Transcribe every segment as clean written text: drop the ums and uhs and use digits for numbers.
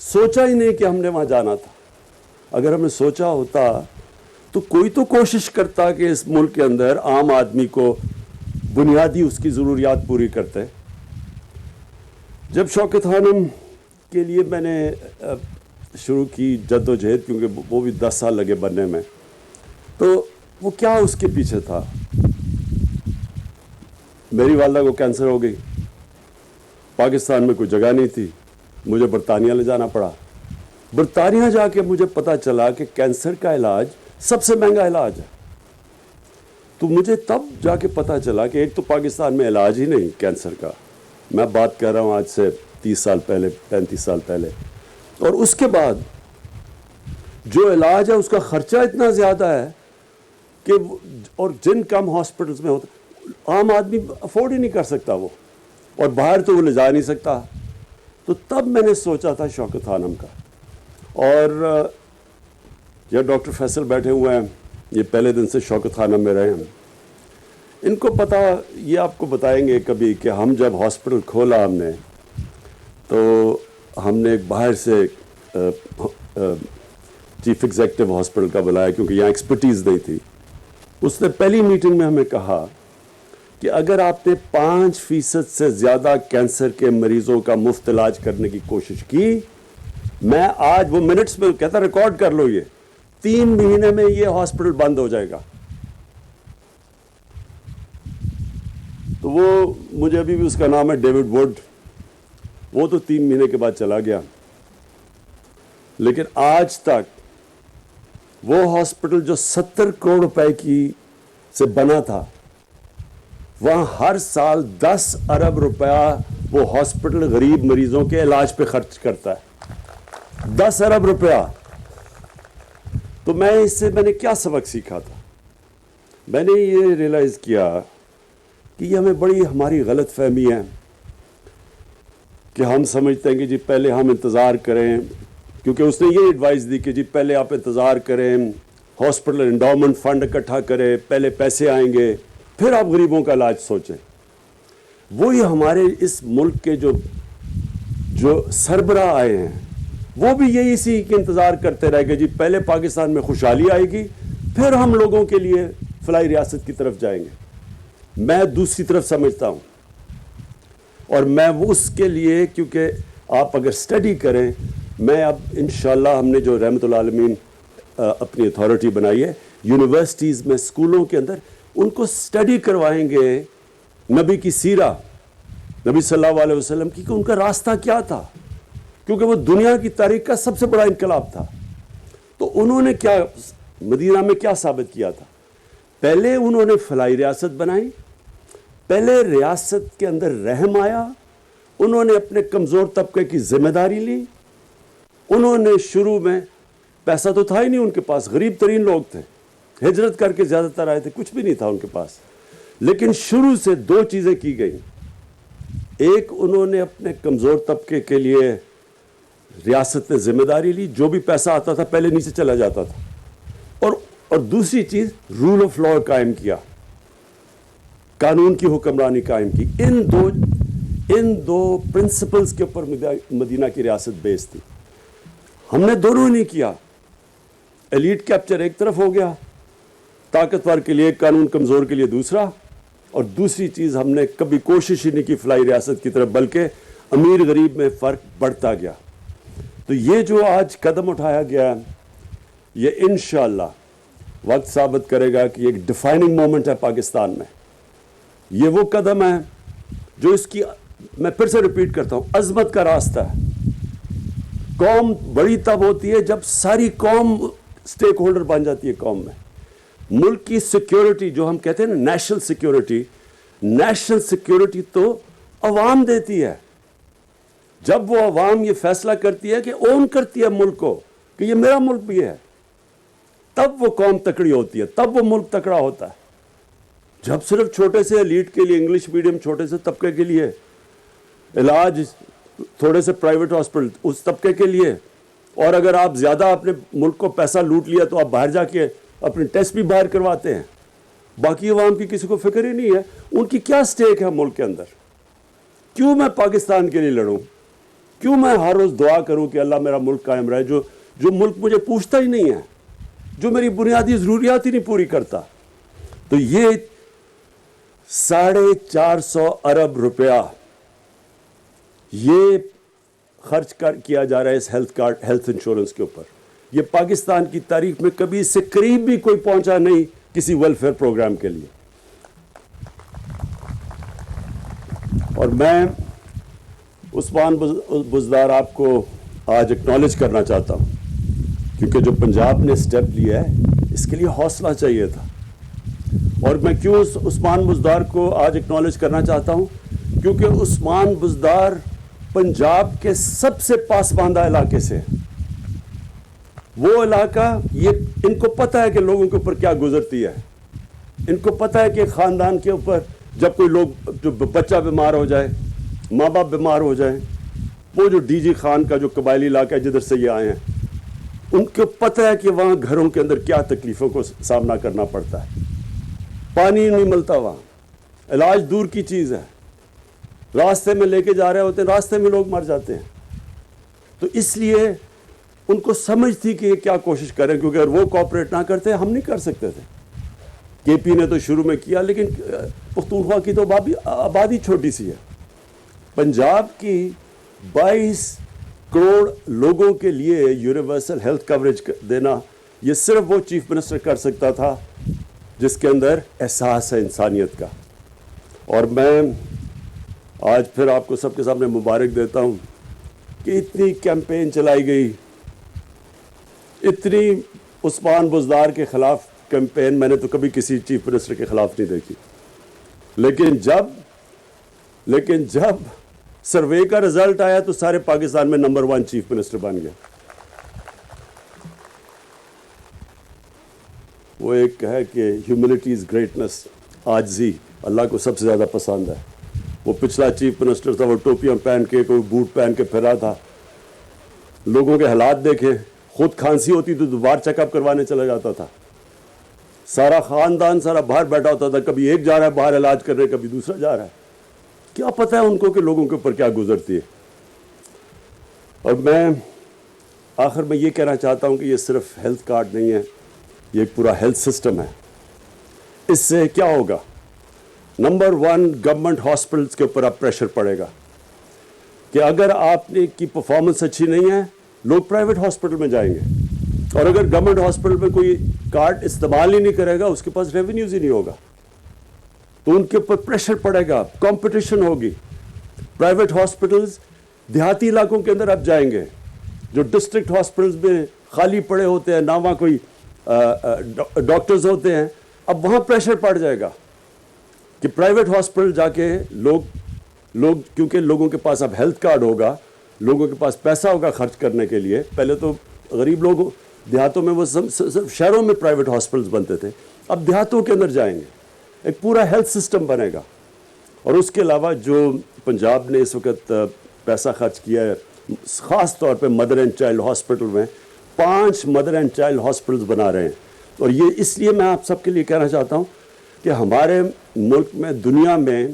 سوچا ہی نہیں کہ ہم نے وہاں جانا تھا. اگر ہم نے سوچا ہوتا تو کوئی تو کوشش کرتا کہ اس ملک کے اندر عام آدمی کو بنیادی اس کی ضروریات پوری کرتے. جب شوکت خانم کے لیے میں نے شروع کی جد و جہد، کیونکہ وہ بھی 10 سال لگے بننے میں، تو وہ کیا اس کے پیچھے تھا. میری والدہ کو کینسر ہو گئی، پاکستان میں کوئی جگہ نہیں تھی، مجھے برطانیہ لے جانا پڑا. برطانیہ جا کے مجھے پتا چلا کہ کینسر کا علاج سب سے مہنگا علاج ہے. تو مجھے تب جا کے پتا چلا کہ ایک تو پاکستان میں علاج ہی نہیں کینسر کا، میں بات کر رہا ہوں آج سے 30 سال پہلے 35 سال پہلے، اور اس کے بعد جو علاج ہے اس کا خرچہ اتنا زیادہ ہے کہ اور جن کم ہاسپٹلس میں ہوتا عام آدمی افورڈ ہی نہیں کر سکتا وہ، اور باہر تو وہ لے جا نہیں سکتا. تو تب میں نے سوچا تھا شوکت خانم کا. اور یہ ڈاکٹر فیصل بیٹھے ہوئے ہیں، یہ پہلے دن سے شوکت خانم میں رہے ہیں، ان کو پتا، یہ آپ کو بتائیں گے کبھی کہ ہم جب ہاسپٹل کھولا ہم نے، تو ہم نے ایک باہر سے چیف ایگزیکٹو ہاسپٹل کا بلایا، کیونکہ یہاں ایکسپرٹیز نہیں تھی. اس نے پہلی میٹنگ میں ہمیں کہا کہ اگر آپ نے 5% سے زیادہ کینسر کے مریضوں کا مفت علاج کرنے کی کوشش کی، میں آج وہ منٹس میں کہتا ریکارڈ کر لو، یہ 3 مہینے میں یہ ہاسپٹل بند ہو جائے گا. تو وہ مجھے ابھی بھی اس کا نام ہے ڈیوڈ ووڈ، وہ تو 3 مہینے کے بعد چلا گیا. لیکن آج تک وہ ہاسپٹل جو 70 کروڑ روپے کی سے بنا تھا، وہاں ہر سال 10 ارب روپیہ وہ ہاسپٹل غریب مریضوں کے علاج پہ خرچ کرتا ہے. 10 ارب روپیہ. تو میں اس سے میں نے کیا سبق سیکھا تھا؟ میں نے یہ ریئلائز کیا کہ یہ ہماری غلط فہمی ہے کہ ہم سمجھتے ہیں کہ جی پہلے ہم انتظار کریں، کیونکہ اس نے یہ ایڈوائز دی کہ جی پہلے آپ انتظار کریں، ہاسپٹل انڈاؤمنٹ فنڈ اکٹھا کریں، پہلے پیسے آئیں گے، پھر آپ غریبوں کا علاج سوچیں. وہی ہمارے اس ملک کے جو سربراہ آئے ہیں وہ بھی یہی سی کہ انتظار کرتے رہ گئے، جی پہلے پاکستان میں خوشحالی آئے گی پھر ہم لوگوں کے لیے فلاحی ریاست کی طرف جائیں گے. میں دوسری طرف سمجھتا ہوں، اور میں وہ اس کے لیے، کیونکہ آپ اگر سٹڈی کریں، میں اب انشاءاللہ ہم نے جو رحمت العالمین اپنی اتھارٹی بنائی ہے، یونیورسٹیز میں، اسکولوں کے اندر ان کو سٹڈی کروائیں گے نبی کی سیرت، نبی صلی اللہ علیہ وسلم کی، کہ ان کا راستہ کیا تھا، کیونکہ وہ دنیا کی تاریخ کا سب سے بڑا انقلاب تھا. تو انہوں نے کیا مدینہ میں کیا ثابت کیا تھا؟ پہلے انہوں نے فلاحی ریاست بنائی، پہلے ریاست کے اندر رحم آیا، انہوں نے اپنے کمزور طبقے کی ذمہ داری لی. انہوں نے شروع میں پیسہ تو تھا ہی نہیں ان کے پاس، غریب ترین لوگ تھے، ہجرت کر کے زیادہ تر آئے تھے، کچھ بھی نہیں تھا ان کے پاس. لیکن شروع سے 2 چیزیں کی گئیں. ایک، انہوں نے اپنے کمزور طبقے کے لیے ریاست نے ذمہ داری لی، جو بھی پیسہ آتا تھا پہلے نیچے چلا جاتا تھا. اور دوسری چیز، رول آف لا قائم کیا، قانون کی حکمرانی قائم کی. ان دو پرنسپلز کے اوپر مدینہ کی ریاست بیس تھی. ہم نے دونوں نہیں کیا. ایلیٹ کیپچر ایک طرف ہو گیا، طاقتور کے لیے قانون، کمزور کے لیے دوسرا. اور دوسری چیز، ہم نے کبھی کوشش ہی نہیں کی فلاحی ریاست کی طرف، بلکہ امیر غریب میں فرق بڑھتا گیا. تو یہ جو آج قدم اٹھایا گیا، یہ انشاءاللہ وقت ثابت کرے گا کہ ایک ڈیفائننگ مومنٹ ہے پاکستان میں. یہ وہ قدم ہے جو اس کی، میں پھر سے ریپیٹ کرتا ہوں، عظمت کا راستہ ہے. قوم بڑی تب ہوتی ہے جب ساری قوم سٹیک ہولڈر بن جاتی ہے قوم میں. ملک کی سیکیورٹی، جو ہم کہتے ہیں نا نیشنل سیکیورٹی تو عوام دیتی ہے. جب وہ عوام یہ فیصلہ کرتی ہے کہ اون کرتی ہے ملک کو کہ یہ میرا ملک بھی ہے، تب وہ قوم تکڑی ہوتی ہے، تب وہ ملک تکڑا ہوتا ہے. جب صرف چھوٹے سے ایلیٹ کے لیے، انگلش میڈیم چھوٹے سے طبقے کے لیے علاج، تھوڑے سے پرائیویٹ ہاسپٹل اس طبقے کے لیے، اور اگر آپ زیادہ اپنے ملک کو پیسہ لوٹ لیا تو آپ باہر جا کے اپنے ٹیسٹ بھی باہر کرواتے ہیں. باقی عوام کی کسی کو فکر ہی نہیں ہے. ان کی کیا سٹیک ہے ملک کے اندر؟ کیوں میں پاکستان کے لیے لڑوں؟ کیوں میں ہر روز دعا کروں کہ اللہ میرا ملک قائم رہے جو ملک مجھے پوچھتا ہی نہیں ہے, جو میری بنیادی ضروریات ہی نہیں پوری کرتا. تو یہ 450 ارب روپیہ یہ خرچ کیا جا رہا ہے اس ہیلتھ انشورنس کے اوپر. یہ پاکستان کی تاریخ میں کبھی اس سے قریب بھی کوئی پہنچا نہیں کسی ویلفیئر پروگرام کے لیے. اور میں عثمان بزدار آپ کو آج اکنالج کرنا چاہتا ہوں, کیونکہ جو پنجاب نے سٹیپ لیا ہے اس کے لیے حوصلہ چاہیے تھا. اور میں کیوں عثمان بزدار کو آج اکنالج کرنا چاہتا ہوں, کیونکہ عثمان بزدار پنجاب کے سب سے پاسماندہ علاقے سے, وہ علاقہ یہ ان کو پتہ ہے کہ لوگوں کے اوپر کیا گزرتی ہے. ان کو پتہ ہے کہ خاندان کے اوپر جب کوئی لوگ جو بچہ بیمار ہو جائے, ماں باپ بیمار ہو جائیں, وہ جو ڈی جی خان کا جو قبائلی علاقہ ہے جدھر سے یہ آئے ہیں, ان کو پتہ ہے کہ وہاں گھروں کے اندر کیا تکلیفوں کو سامنا کرنا پڑتا ہے. پانی نہیں ملتا وہاں, علاج دور کی چیز ہے, راستے میں لے کے جا رہے ہوتے ہیں, راستے میں لوگ مر جاتے ہیں. تو اس لیے ان کو سمجھ تھی کہ یہ کیا کوشش کریں, کیونکہ اگر وہ کوآپریٹ نہ کرتے ہم نہیں کر سکتے تھے. کے پی نے تو شروع میں کیا, لیکن پختونخوا کی تو آبادی چھوٹی سی ہے. پنجاب کی 22 کروڑ لوگوں کے لیے یونیورسل ہیلتھ کوریج دینا یہ صرف وہ چیف منسٹر کر سکتا تھا جس کے اندر احساس ہے انسانیت کا. اور میں آج پھر آپ کو سب کے سامنے مبارک دیتا ہوں کہ اتنی کیمپین چلائی گئی, اتنی عثمان بزدار کے خلاف کیمپین میں نے تو کبھی کسی چیف منسٹر کے خلاف نہیں دیکھی. لیکن جب سروے کا رزلٹ آیا تو سارے پاکستان میں نمبر 1 چیف منسٹر بن گیا. وہ ایک ہے کہ ہیوملٹی از گریٹنس, عاجزی اللہ کو سب سے زیادہ پسند ہے. وہ پچھلا چیف منسٹر تھا, وہ ٹوپیاں پہن کے کوئی بوٹ پہن کے پھرا تھا. لوگوں کے حالات دیکھے, خود کھانسی ہوتی تو دوبارہ چیک اپ کروانے چلا جاتا تھا. سارا خاندان سارا باہر بیٹھا ہوتا تھا, کبھی ایک جا رہا ہے باہر علاج کرنے, کبھی دوسرا جا رہا ہے. کیا پتہ ہے ان کو کہ لوگوں کے اوپر کیا گزرتی ہے. اور میں آخر میں یہ کہنا چاہتا ہوں کہ یہ صرف ہیلتھ کارڈ نہیں ہے, یہ ایک پورا ہیلتھ سسٹم ہے. اس سے کیا ہوگا؟ نمبر 1, گورنمنٹ ہاسپٹلس کے اوپر اب پریشر پڑے گا کہ اگر آپ کی پرفارمنس اچھی نہیں ہے لوگ پرائیویٹ ہاسپٹل میں جائیں گے, اور اگر گورنمنٹ ہاسپٹل میں کوئی کارڈ استعمال ہی نہیں کرے گا اس کے پاس ریونیوز ہی نہیں ہوگا, تو ان کے اوپر پریشر پڑے گا, کمپٹیشن ہوگی. پرائیویٹ ہاسپٹلز دیہاتی علاقوں کے اندر اب جائیں گے, جو ڈسٹرکٹ ہاسپٹلز میں خالی پڑے ہوتے ہیں, نہ وہاں کوئی ڈاکٹرز ہوتے ہیں, اب وہاں پریشر پڑ جائے گا کہ پرائیویٹ ہاسپٹل جا کے لوگ کیونکہ لوگوں کے پاس اب ہیلتھ کارڈ ہوگا, لوگوں کے پاس پیسہ ہوگا خرچ کرنے کے لیے. پہلے تو غریب لوگ دیہاتوں میں وہ صرف شہروں میں پرائیویٹ ہاسپٹلز بنتے تھے, اب دیہاتوں کے اندر جائیں گے, ایک پورا ہیلتھ سسٹم بنے گا. اور اس کے علاوہ جو پنجاب نے اس وقت پیسہ خرچ کیا ہے خاص طور پہ مدر اینڈ چائلڈ ہاسپٹل میں, 5 مدر اینڈ چائلڈ ہاسپٹلز بنا رہے ہیں. اور یہ اس لیے میں آپ سب کے لیے کہنا چاہتا ہوں کہ ہمارے ملک میں, دنیا میں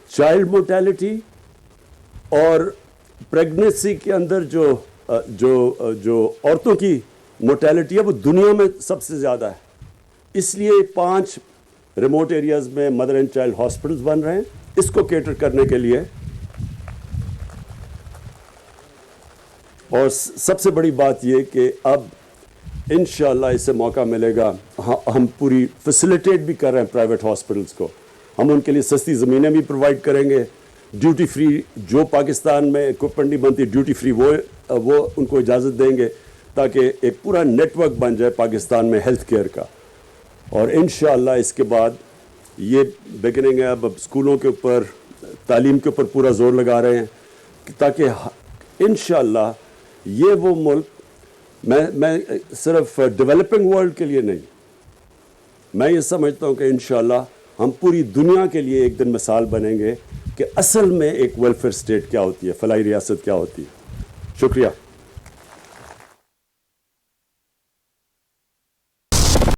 چائلڈ مورٹیلٹی اور پریگننسی کے اندر جو عورتوں کی مورٹیلٹی ہے وہ دنیا میں سب سے زیادہ ہے. اس لیے 5 ریموٹ ایریاز میں مدر اینڈ چائلڈ ہاسپٹلز بن رہے ہیں اس کو کیٹر کرنے کے لیے. اور سب سے بڑی بات یہ کہ اب انشاءاللہ اس سے موقع ملے گا, ہم پوری فیسیلیٹیٹ بھی کر رہے ہیں پرائیویٹ ہاسپٹلز کو. ہم ان کے لیے سستی زمینیں بھی پرووائڈ کریں گے, ڈیوٹی فری جو پاکستان میں اکوپمنٹ نہیں بنتی ڈیوٹی فری وہ ان کو اجازت دیں گے, تاکہ ایک پورا نیٹ ورک بن جائے پاکستان میں ہیلتھ کیئر کا. اور انشاءاللہ اس کے بعد یہ بگننگ ہے, اب اسکولوں کے اوپر, تعلیم کے اوپر پورا زور لگا رہے ہیں تاکہ انشاءاللہ یہ وہ ملک, میں صرف ڈیولپنگ ورلڈ کے لیے نہیں, میں یہ سمجھتا ہوں کہ انشاءاللہ ہم پوری دنیا کے لیے ایک دن مثال بنیں گے کہ اصل میں ایک ویلفیئر اسٹیٹ کیا ہوتی ہے, فلاحی ریاست کیا ہوتی ہے. شکریہ.